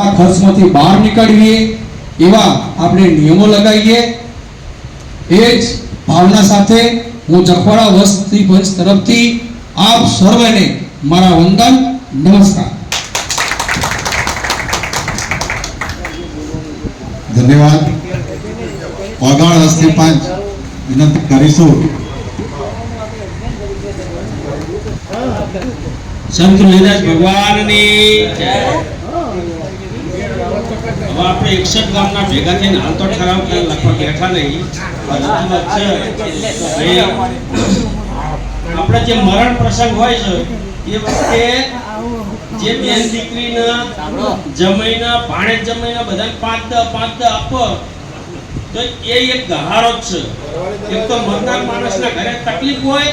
આ ખર્ચમાંથી બહાર નીકળીએ એવા આપણે નિયમો લગાવીએ। એ જ ભાવના સાથે હું જખવાડા વસ્તી પંચ તરફથી આપ સર્વને મારા વંદન, નમસ્કાર। ધન્યવાદ। વાગડ વસ્તી પંચ વિનંતી કરીશું। સંત રવિદાસ ભગવાનની જય। હવે આપણે 61 ગામના ભેગા થઈને હાલ તો ઠરાવ લખવા બેઠા નહીં, આપણે જે મરણ પ્રસંગ હોય છે એ વખતે જે બેન દીકરીના જમાઈના ભાણેજ જમાઈના બધાને 5-10 આપો તો એ એક ગહારો જ છે। એક તો મરનાર માણસના ઘરે તકલીફ હોય,